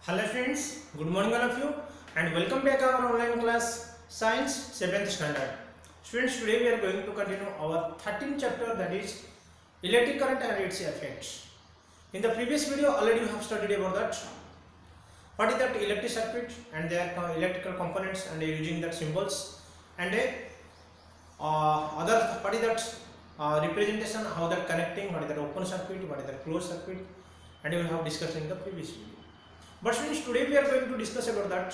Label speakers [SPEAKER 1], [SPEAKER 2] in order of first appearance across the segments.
[SPEAKER 1] Hello friends, good morning all of you and welcome back our online class Science 7th standard. Students, today we are going to continue our 13th chapter, that is electric current and its effects. In the previous video already we have studied about that. What is that electric circuit and their electrical components and using that symbols and other what is that representation, how that connecting, what is that open circuit, what is that closed circuit, and we have discussed in the previous video. But students, today we are going to discuss about that.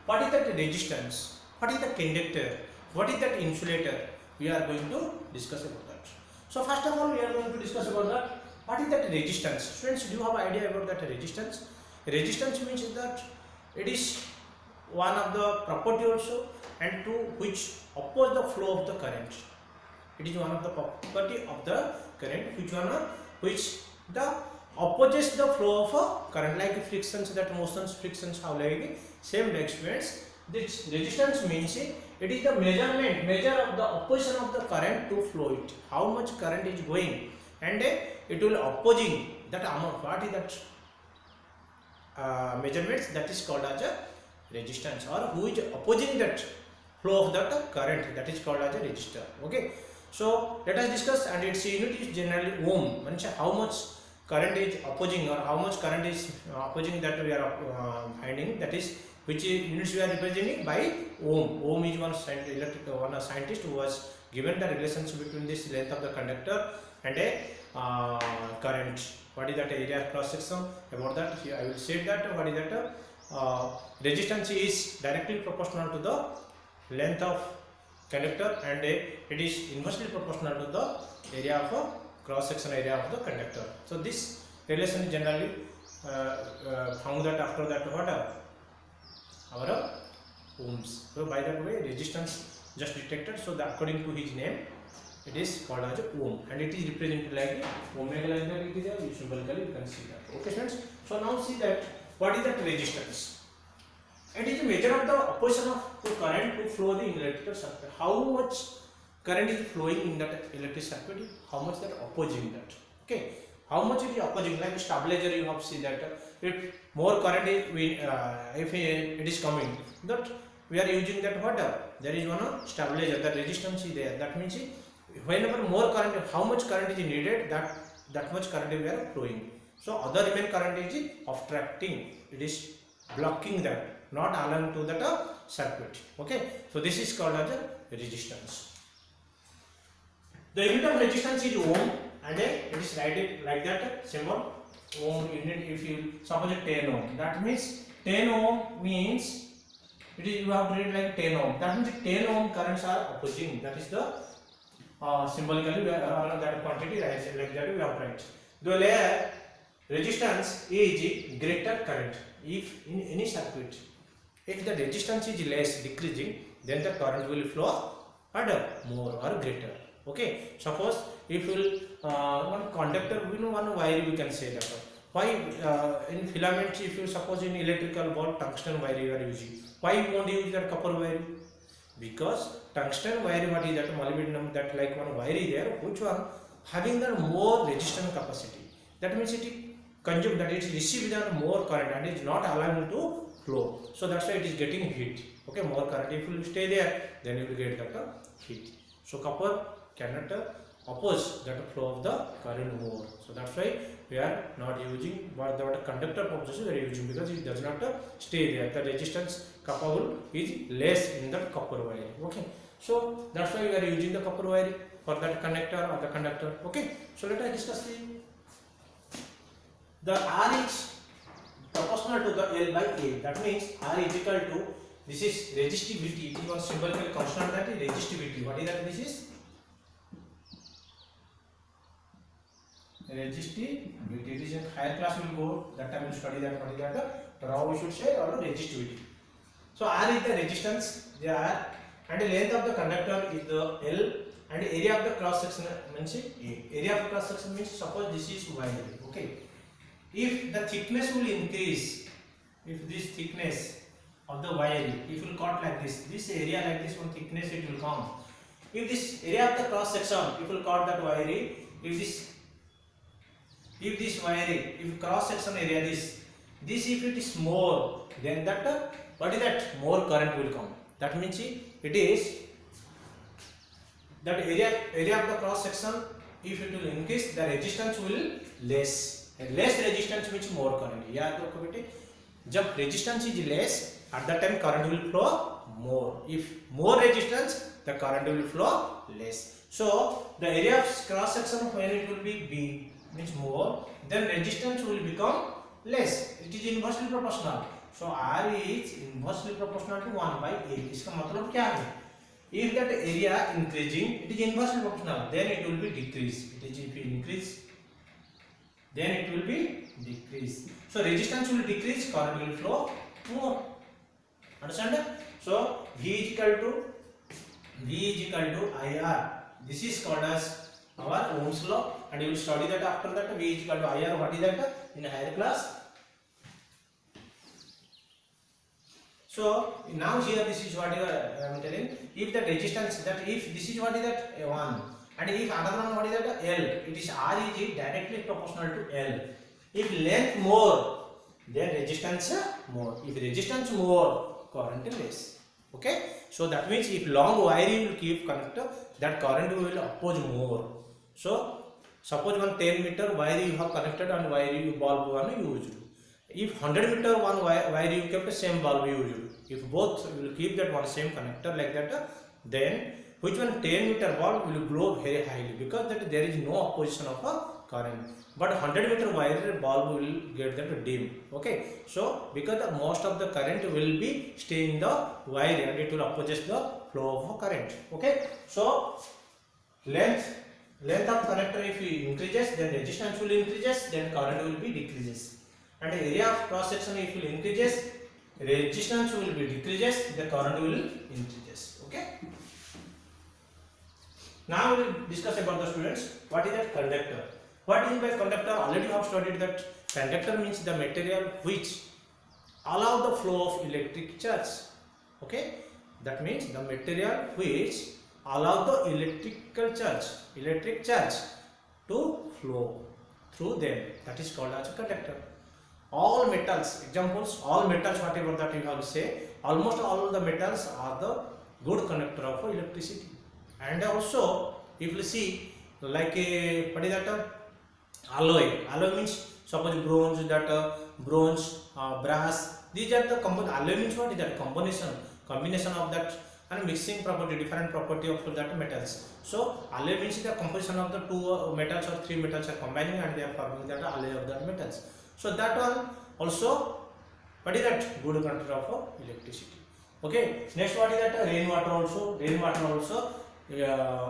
[SPEAKER 1] What is that resistance? What is the conductor? What is that insulator? We are going to discuss about that. So first of all, we are going to discuss about that. What is that resistance? Students, do you have idea about that resistance? Resistance means that it is one of the property also and to which oppose the flow of the current. It is one of the property of the current which the opposes the flow of a current, like frictions, that motions, frictions have like same like students. This resistance means it is the measure of the opposition of the current to flow it, how much current is going, and it will opposing that amount. What is that measurements? That is called as a resistance, or who is opposing that flow of that current, that is called as a resistor. Okay, so let us discuss, and its unit is generally ohm. Means how much current is opposing, or how much current is opposing, that we are finding, that is which units we are representing by ohm. Ohm is one scientist who was given the relationship between this length of the conductor and a current. What is that area cross section? About that here I will say that what is that resistance is directly proportional to the length of conductor, and it is inversely proportional to the area of a cross section area of the conductor. So this relation is generally found that after that what our ohms. So by that way resistance just detected, so that according to his name it is called as ohm, and it is represented like omega, like that it is a symbolically you can see that. Okay friends, so now see that what is that resistance. It is a measure of the opposition of the current to flow the electrical circuit. How much current is flowing in that electric circuit, how much that opposing that. Okay, how much it is opposing, like stabilizer you have seen that if more current is if it is coming, that we are using that what there is one stabilizer, that resistance is there. That means whenever more current, how much current is needed, that much current we are flowing. So other remaining current is obstructing, it is blocking that, not allowing to that circuit. Okay, so this is called as a resistance. The unit of resistance is ohm, and it is written like that symbol ohm unit. If you suppose 10 ohm, that means 10 ohm means it is, you have to read like 10 ohm. That means 10 ohm currents are opposing. That is the symbolically that quantity like that we have to write. The layer resistance is greater current. If in any circuit, if the resistance is less, decreasing, then the current will flow harder, more or greater. Okay, suppose if you one conductor, we know one wire, we can say that. Why in filaments, if you suppose in electrical bulb tungsten wire you are using, why you won't use that copper wire? Because tungsten wire, what is that molybdenum, that like one wire is there, which one having the more resistance capacity. That means it consume, that it receives the more current and is not allowing to flow. So that's why it is getting heat. Okay, more current. If you stay there, then you will get that heat. So copper cannot oppose that flow of the current more. So that's why we are not using what the conductor purposes we are using, because it does not stay there. The resistance capable is less in that copper wire. Okay, so that's why we are using the copper wire for that connector or the conductor. Okay, so let us discuss the R is proportional to the L by A. That means R is equal to, this is resistivity. It is one symbolical constant, that is resistivity. What is that? This is resistivity. It is in higher class we will go, that time we will study that. What is that? Now we should say or resistivity. So R is the resistance, the R, and the length of the conductor is the L, and area of the cross section means A. Area of the cross section means, suppose this is wire. Okay, if the thickness will increase, if this thickness of the wire, if you cut like this area like this, one thickness it will come. If this area of the cross section, if you cut that wire, if this wiring, if cross section area this, This if it is more, then that what is that? More current will come. That means it is that area of the cross section. If it will increase, the resistance will less. And less resistance means more current. याद रखो बेटे. जब resistance is less, at that time current will flow more. If more resistance, the current will flow less. So the area of cross section when it will be B means more, then resistance will become less. It is inversely proportional. So R is inversely proportional to 1 by A. इसका मतलब क्या है? If that area increasing, it is inversely proportional. Then it will be decrease. It is if increase, then it will be decrease. So resistance will decrease, current will flow more. Understand? So V is equal to IR. This is called as our Ohm's law, and you will study that after that. V is equal to IR. What is that in a higher class? So now here this is what I am telling. If the resistance, that if this is what is that A1, and if another one what is that L, it is R is directly proportional to L. If length more, then resistance more. If resistance more, current less. Okay, so that means if long wire you will keep connector, that current will oppose more. So suppose one 10 meter wire you have connected and wire you bulb one used. If 100 meter one wire you kept the same bulb used. If both will keep that one same connector like that, then which one 10 meter bulb will glow very highly, because that there is no opposition of a current. But 100 meter wire bulb will get that dim. Okay, so because most of the current will be stay in the wire and it will oppose the flow of current. Okay, so length of connector if it increases, then resistance will increases, then current will be decreases. And the area of cross section if it increases, resistance will be decreases, the current will increases. Okay. Now we will discuss about the students. What is that conductor? What is by conductor? Already you have studied that conductor means the material which allow the flow of electric charge. Okay, that means the material which allow the electric charge to flow through them. That is called as a conductor. All metals, examples, all metals, whatever that you have to say, almost all the metals are the good conductor of electricity. And also, if you see, like a what is that? Alloy. Alloy means suppose bronze, brass. These are the components. Alloy means what is that? Combination of that and mixing property, different property of that metals. So alloy means the composition of the two metals or three metals are combining and they are forming that alloy of that metals. So that one also, what is that? Good conductor of electricity. Okay. Next, what is that? Rainwater also,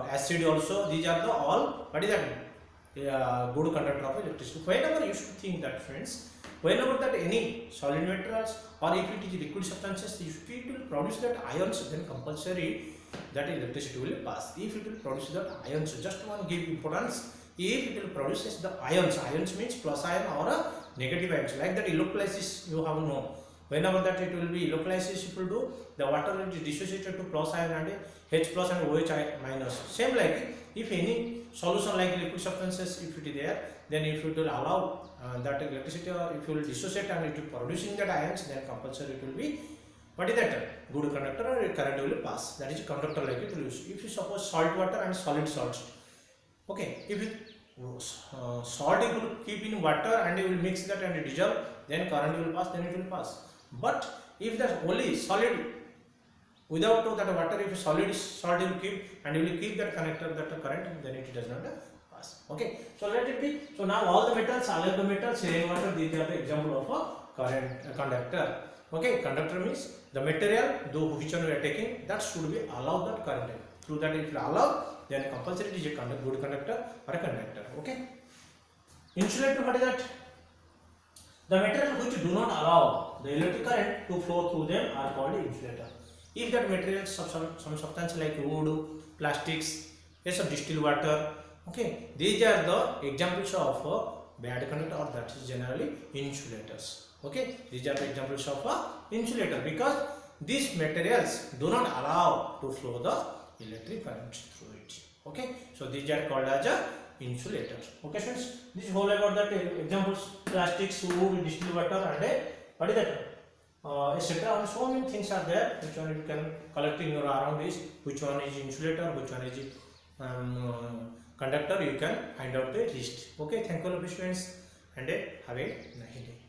[SPEAKER 1] acid also. These are the all, what is that? Good conductor of electricity. Whenever you should think that, friends, whenever that any solid materials or if it is liquid substances, if it will produce that ions, then compulsory that electricity will pass. If it will produce that ions, just one give importance. If it will produce the ions means plus ion or a negative ions, like that electrolysis you have known. Whenever that it will be electrolysis, it will do the water will be dissociated to plus ion and H plus and OH minus. Same like if any solution like liquid substances, if it is there, then if it will allow that electricity, or if you will dissociate and it will producing that ions, then compulsory it will be, what is that? Good conductor or current will pass. That is conductor like it will use. If you suppose salt water and solid salts, okay, if it salt you will keep in water and you will mix that and dissolve, then current will pass, then it will pass. But if the only solid without that water, if solid salt you will keep and you will keep that connector, that current, then it does not pass. Okay, so let it be. So now all the metals, rainwater, these are the example of a current conductor. Okay, conductor means the material though which one we are taking, that should be allowed that current. Through that if allow, then compulsory it is a good conductor or a conductor. Okay. Insulator, what is that? The material which do not allow the electric current to flow through them are called insulator. If that material some substance like wood, plastics, some distilled water, okay, these are the examples of bad conductor, or that is generally insulators. Okay, these are the examples of insulator, because these materials do not allow to flow the electric current through it. Okay, so these are called as insulator. Okay friends, this is whole about that examples: plastics, wood, distilled water, and what is that, etc. And so many things are there. Which one you can collect in your around is, which one is insulator, which one is conductor. You can find out the list. Okay, thank you all of you students, and have a nice day.